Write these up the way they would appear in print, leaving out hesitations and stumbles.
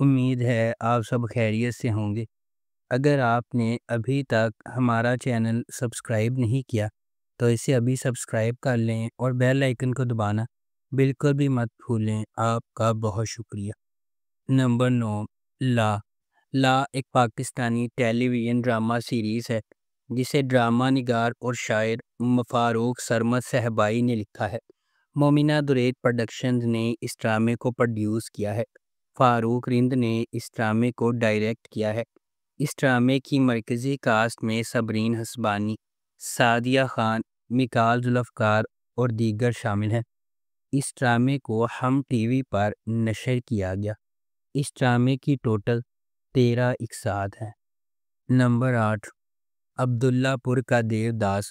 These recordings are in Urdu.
امید ہے آپ سب خیریت سے ہوں گے۔ اگر آپ نے ابھی تک ہمارا چینل سبسکرائب نہیں کیا تو اسے ابھی سبسکرائب کر لیں اور بیل آئیکن کو دبانا بالکل بھی مت بھولیں۔ آپ کا بہت شکریہ۔ نمبر 9، لا۔ لا ایک پاکستانی ٹیلی ویژن ڈرامہ سیریز ہے جسے ڈرامہ نگار اور شاعر فاروق سرمد صاحبائی نے لکھا ہے۔ مومنہ دریت پروڈکشنز نے اس ڈرامے کو پروڈیوس کیا ہے۔ فاروق رند نے اس ڈرامے کو ڈائریکٹ کیا ہے۔ اس ڈرامے کی مرکزی کاسٹ میں صبرین حسبانی، سعدیہ خان، میکال ذوالفقار اور دیگر شامل ہیں۔ اس ڈرامے کو ہم ٹی وی پر نشر کیا گیا۔ اس ڈرامے کی ٹوٹل 13 اقساط ہیں۔ نمبر 8، عبداللہ پور کا دیوداس۔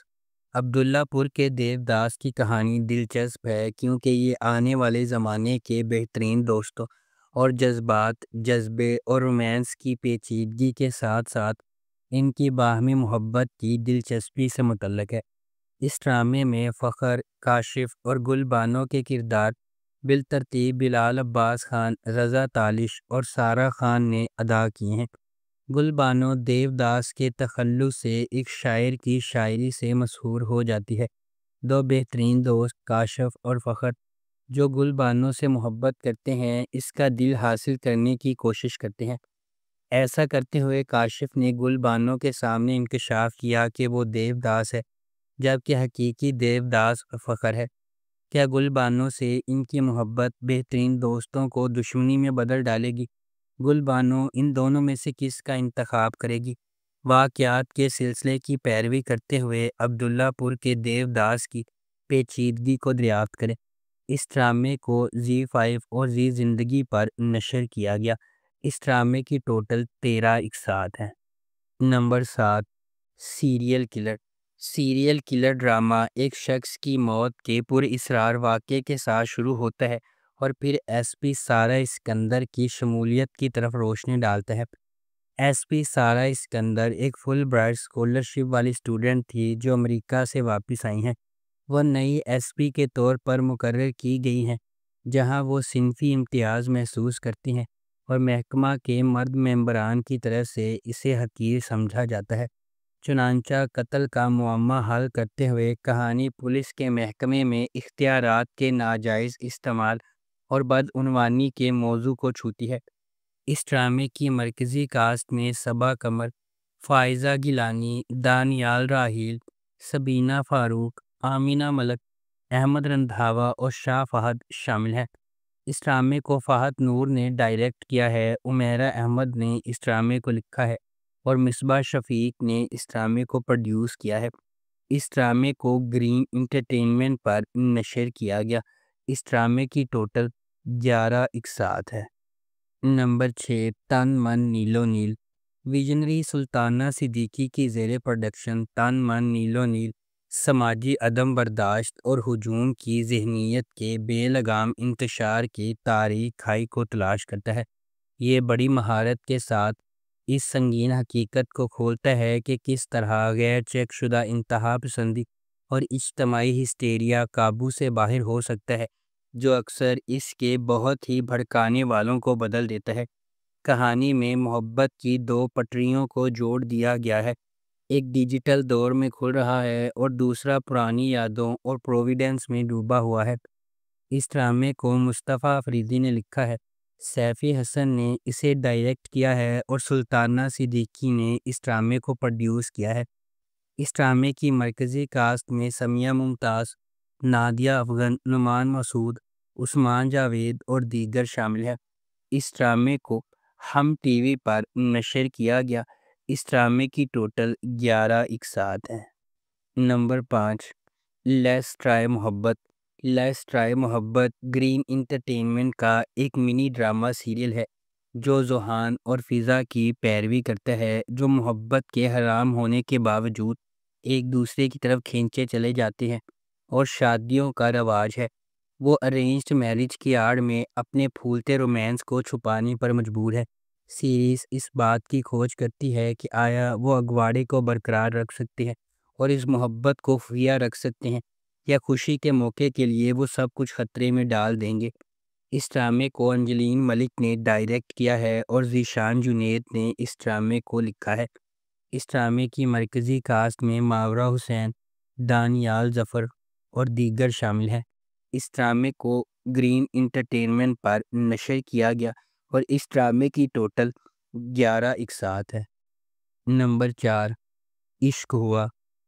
عبداللہ پور کے دیوداس کی کہانی دلچسپ ہے کیونکہ یہ آنے والے زمانے کے بہترین دوستوں اور جذبات، جذبے اور رومانس کی پیچیدگی کے ساتھ ساتھ ان کی باہمی محبت کی دلچسپی سے متعلق ہے۔ اس ڈرامے میں فخر، کاشف اور گل بانو کے کردار بالترتیب بلال عباس خان، رضا تالش اور سارہ خان نے ادا کیے ہیں۔ گل بانو دیوداس کے تخلص سے ایک شاعر کی شاعری سے مشہور ہو جاتی ہے۔ دو بہترین دوست کاشف اور فخر جو گل بانو سے محبت کرتے ہیں، اس کا دل حاصل کرنے کی کوشش کرتے ہیں۔ ایسا کرتے ہوئے کاشف نے گل بانو کے سامنے انکشاف کیا کہ وہ دیوداس ہے جبکہ حقیقی دیوداس فخر ہے۔ کیا گل بانو سے ان کی محبت بہترین دوستوں کو دشمنی میں بدل ڈالے گی؟ گل بانو ان دونوں میں سے کس کا انتخاب کرے گی؟ واقعات کے سلسلے کی پیروی کرتے ہوئے عبداللہ پور کے دیوداس کی پیچیدگی کو دریافت کریں۔ اس ڈرامے کو زی5 اور زی زندگی پر نشر کیا گیا۔ اس ڈرامے کی ٹوٹل 13 اقساط ہیں۔ Number 7، serial killer. Serial killer drama ایک شخص کی موت کے پراسرار واقعے کے ساتھ شروع ہوتا ہے اور پھر ایس پی سارہ اسکندر کی شمولیت کی طرف روشنی ڈالتا ہے۔ ایس پی سارہ اسکندر ایک فل برائٹ اسکالرشپ والی اسٹوڈنٹ تھی جو امریکہ سے واپس آئی ہیں۔ وہ نئی ایس پی کے طور پر مقرر کی گئی ہیں جہاں وہ صنفی امتیاز محسوس کرتی ہیں اور محکمہ کے مرد ممبران کی طرف سے اسے حقیر سمجھا جاتا ہے۔ چنانچہ قتل کا معمہ حل کرتے ہوئے کہانی پولیس کے محکمے میں اختیارات کے ناجائز استعمال اور بدعنوانی کے موضوع کو چھوتی ہے۔ اس ڈرامے کی مرکزی کاسٹ میں صبا قمر، فائزہ گیلانی، دانیال راحیل، سبینہ فاروق، آمینہ ملک، احمد رندھاوا اور شاہ فہد شامل ہیں۔ اس ڈرامے کو فہد نور نے ڈائریکٹ کیا ہے۔ عمیرہ احمد نے اس ڈرامے کو لکھا ہے اور مصباح شفیق نے اس ڈرامے کو پروڈیوس کیا ہے۔ اس ڈرامے کو گرین انٹرٹینمنٹ پر نشر کیا گیا۔ اس ڈرامے کی ٹوٹل 11 اقساط ہے۔ نمبر 6، تن من نیلو نیل۔ ویژنری سلطانہ صدیقی کی زیر پروڈکشن تن من نیلو نیل سماجی عدم برداشت اور ہجوم کی ذہنیت کے بے لگام انتشار کی تاریک کھائی کو تلاش کرتا ہے۔ یہ بڑی مہارت کے ساتھ اس سنگین حقیقت کو کھولتا ہے کہ کس طرح غیر چیک شدہ انتہا پسندی اور اجتماعی ہسٹیریا قابو سے باہر ہو سکتا ہے، جو اکثر اس کے بہت ہی بھڑکانے والوں کو بدل دیتا ہے۔ کہانی میں محبت کی دو پٹریوں کو جوڑ دیا گیا ہے، ایک ڈیجیٹل دور میں کھل رہا ہے اور دوسرا پرانی یادوں اور پروویڈنس میں ڈوبا ہوا ہے۔ اس ڈرامے کو مصطفیٰ افریدی نے لکھا ہے، سیفی حسن نے اسے ڈائریکٹ کیا ہے اور سلطانہ صدیقی نے اس ڈرامے کو پروڈیوس کیا ہے۔ اس ڈرامے کی مرکزی کاسٹ میں سمیہ ممتاز، نادیہ افغن، نعمان مسعود، عثمان جاوید اور دیگر شامل ہیں۔ اس ڈرامے کو ہم ٹی وی پر نشر کیا گیا۔ اس ڈرامے کی ٹوٹل 11 اقساط ہیں۔ نمبر 5، لیٹس ٹرائی محبت۔ لیٹس ٹرائی محبت گرین انٹرٹینمنٹ کا ایک منی ڈرامہ سیریل ہے جو ذوحان اور فضا کی پیروی کرتا ہے، جو محبت کے حرام ہونے کے باوجود ایک دوسرے کی طرف کھینچے چلے جاتے ہیں اور شادیوں کا رواج ہے۔ وہ ارینجڈ میرج کی آڑ میں اپنے پھولتے رومانس کو چھپانے پر مجبور ہے۔ سیریز اس بات کی کھوج کرتی ہے کہ آیا وہ اگواڑے کو برقرار رکھ سکتے ہیں اور اس محبت کو خفیہ رکھ سکتے ہیں، یا خوشی کے موقع کے لیے وہ سب کچھ خطرے میں ڈال دیں گے۔ اس ڈرامے کو انجلین ملک نے ڈائریکٹ کیا ہے اور ذیشان جنید نے اس ڈرامے کو لکھا ہے۔ اس ڈرامے کی مرکزی کاسٹ میں ماورا حسین، دانیال ظفر اور دیگر شامل ہیں۔ اس ڈرامے کو گرین انٹرٹینمنٹ پر نشر کیا گیا اور اس ڈرامے کی ٹوٹل 11 اقساط ہے۔ نمبر 4، عشق ہوا۔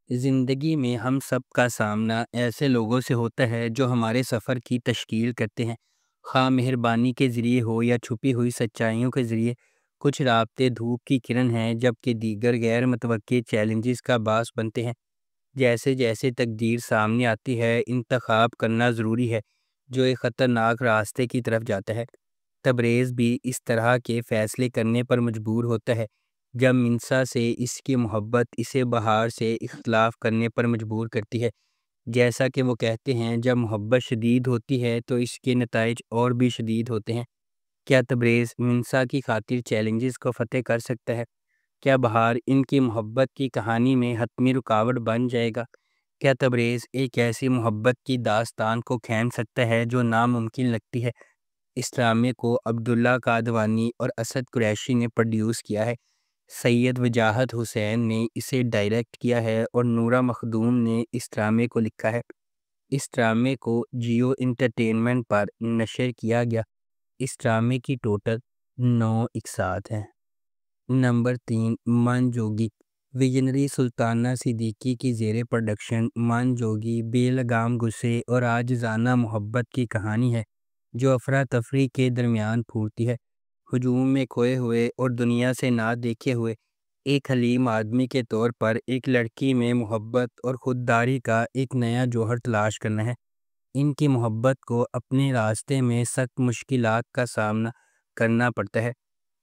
زندگی میں ہم سب کا سامنا ایسے لوگوں سے ہوتا ہے جو ہمارے سفر کی تشکیل کرتے ہیں، خواہ مہربانی کے ذریعے ہو یا چھپی ہوئی سچائیوں کے ذریعے۔ کچھ رابطے دھوپ کی کرن ہیں جبکہ دیگر غیر متوقع چیلنجز کا باعث بنتے ہیں۔ جیسے جیسے تقدیر سامنے آتی ہے، انتخاب کرنا ضروری ہے جو ایک خطرناک راستے کی طرف جاتا ہے۔ تبریز بھی اس طرح کے فیصلے کرنے پر مجبور ہوتا ہے جب منسا سے اس کی محبت اسے بہار سے اختلاف کرنے پر مجبور کرتی ہے۔ جیسا کہ وہ کہتے ہیں، جب محبت شدید ہوتی ہے تو اس کے نتائج اور بھی شدید ہوتے ہیں۔ کیا تبریز منسا کی خاطر چیلنجز کو فتح کر سکتا ہے؟ کیا بہار ان کی محبت کی کہانی میں حتمی رکاوٹ بن جائے گا؟ کیا تبریز ایک ایسی محبت کی داستان کو کھین سکتا ہے جو ناممکن لگتی ہے؟ اس ڈرامے کو عبداللہ قادوانی اور اسد قریشی نے پروڈیوس کیا ہے۔ سید وجاہت حسین نے اسے ڈائریکٹ کیا ہے اور نورہ مخدوم نے اس ڈرامے کو لکھا ہے۔ اس ڈرامے کو جیو انٹرٹینمنٹ پر نشر کیا گیا۔ اس ڈرامے کی ٹوٹل 9 اقساط ہیں۔ نمبر 3، من جوگی۔ ویژنری سلطانہ صدیقی کی زیر پروڈکشن من جوگی بے لگام غصے اور عاجزانہ محبت کی کہانی ہے جو افراتفری کے درمیان پھوٹتی ہے۔ ہجوم میں کھوئے ہوئے اور دنیا سے نہ دیکھے ہوئے ایک حلیم آدمی کے طور پر ایک لڑکی میں محبت اور خودداری کا ایک نیا جوہر تلاش کرنا ہے۔ ان کی محبت کو اپنے راستے میں سخت مشکلات کا سامنا کرنا پڑتا ہے۔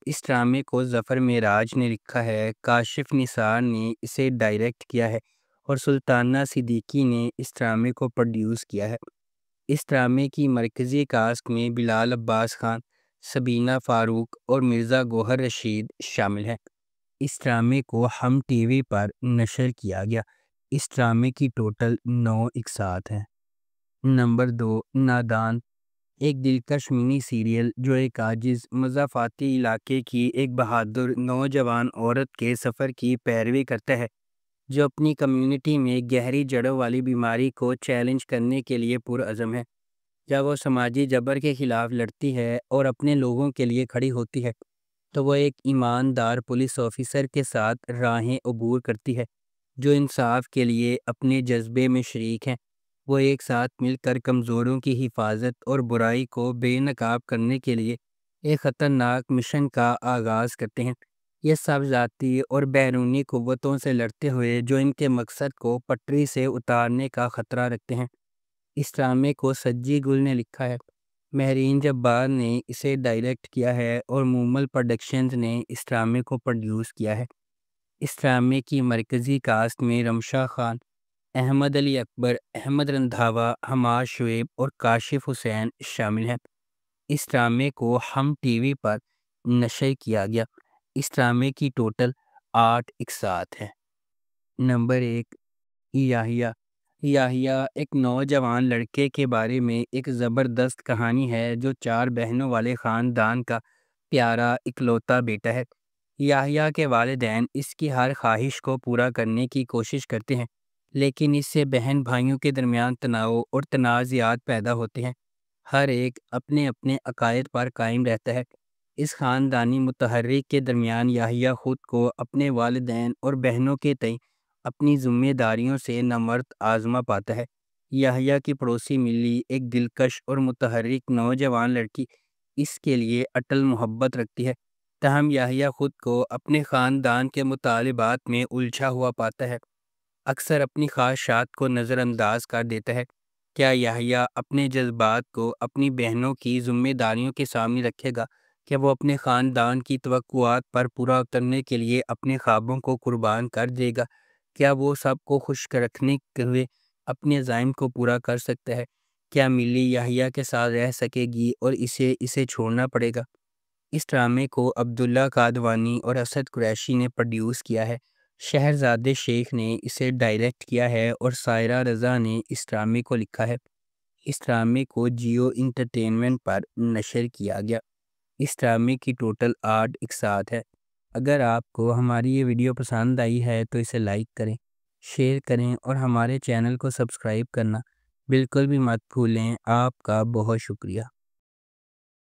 اس ڈرامے کو ظفر معراج نے لکھا ہے، کاشف نثار نے اسے ڈائریکٹ کیا ہے اور سلطانہ صدیقی نے اس ڈرامے کو پروڈیوس کیا ہے۔ اس ڈرامے کی مرکزی کاسٹ میں بلال عباس خان، سبینہ فاروق اور مرزا گوہر رشید شامل ہیں۔ اس ڈرامے کو ہم ٹی وی پر نشر کیا گیا۔ اس ڈرامے کی ٹوٹل 9 اقساط ہیں۔ نمبر 2، نادان۔ ایک دلکش منی سیریل جو ایک عاجز مضافاتی علاقے کی ایک بہادر نوجوان عورت کے سفر کی پیروی کرتا ہے جو اپنی کمیونٹی میں گہری جڑوں والی بیماری کو چیلنج کرنے کے لیے پرعزم ہے۔ جب وہ سماجی جبر کے خلاف لڑتی ہے اور اپنے لوگوں کے لیے کھڑی ہوتی ہے تو وہ ایک ایماندار پولیس آفیسر کے ساتھ راہیں عبور کرتی ہے جو انصاف کے لیے اپنے جذبے میں شریک ہیں۔ وہ ایک ساتھ مل کر کمزوروں کی حفاظت اور برائی کو بے نقاب کرنے کے لیے ایک خطرناک مشن کا آغاز کرتے ہیں۔ یہ سب ذاتی اور بیرونی قوتوں سے لڑتے ہوئے جو ان کے مقصد کو پٹری سے اتارنے کا خطرہ رکھتے ہیں۔ اس ڈرامے کو سجی گل نے لکھا ہے، مہرین جبار نے اسے ڈائریکٹ کیا ہے اور مومل پروڈکشنز نے اس ڈرامے کو پروڈیوس کیا ہے۔ اس ڈرامے کی مرکزی کاسٹ میں رمشا خان، احمد علی اکبر، احمد رندھاوا، حماد شعیب اور کاشف حسین شامل ہیں۔ اس ڈرامے کو ہم ٹی وی پر نشر کیا گیا۔ اس ڈرامے کی ٹوٹل 8 اقساط ہیں۔ نمبر 1، یاحییٰ۔ یاحییٰ ایک نوجوان لڑکے کے بارے میں ایک زبردست کہانی ہے جو 4 بہنوں والے خاندان کا پیارا اکلوتا بیٹا ہے۔ یاحییٰ کے والدین اس کی ہر خواہش کو پورا کرنے کی کوشش کرتے ہیں لیکن اس سے بہن بھائیوں کے درمیان تناؤ اور تنازعات پیدا ہوتے ہیں۔ ہر ایک اپنے اپنے عقائد پر قائم رہتا ہے۔ اس خاندانی متحرک کے درمیان یاحییٰ خود کو اپنے والدین اور بہنوں کے تئیں اپنی ذمہ داریوں سے نامرد آزما پاتا ہے۔ یاحییٰ کی پڑوسی ملی ایک دلکش اور متحرک نوجوان لڑکی اس کے لیے اٹل محبت رکھتی ہے، تاہم یاحییٰ خود کو اپنے خاندان کے مطالبات میں الجھا ہوا پاتا ہے، اکثر اپنی خواہشات کو نظر انداز کر دیتا ہے۔ کیا یاحییٰ اپنے جذبات کو اپنی بہنوں کی ذمہ داریوں کے سامنے رکھے گا؟ کیا وہ اپنے خاندان کی توقعات پر پورا اترنے کے لیے اپنے خوابوں کو قربان کر دے گا؟ کیا وہ سب کو خوش رکھنے کے ہوئے اپنے عزائم کو پورا کر سکتا ہے؟ کیا ملی یاحییٰ کے ساتھ رہ سکے گی اور اسے چھوڑنا پڑے گا؟ اس ڈرامے کو عبداللہ قادوانی اور اسد قریشی نے پروڈیوس کیا ہے۔ شہرزاد شیخ نے اسے ڈائریکٹ کیا ہے اور سائرہ رضا نے اس ڈرامے کو لکھا ہے۔ اس ڈرامے کو جیو انٹرٹینمنٹ پر نشر کیا گیا۔ اس ڈرامے کی ٹوٹل 8 اقساط ہے۔ اگر آپ کو ہماری یہ ویڈیو پسند آئی ہے تو اسے لائک کریں، شیئر کریں اور ہمارے چینل کو سبسکرائب کرنا بالکل بھی مت بھولیں۔ آپ کا بہت شکریہ۔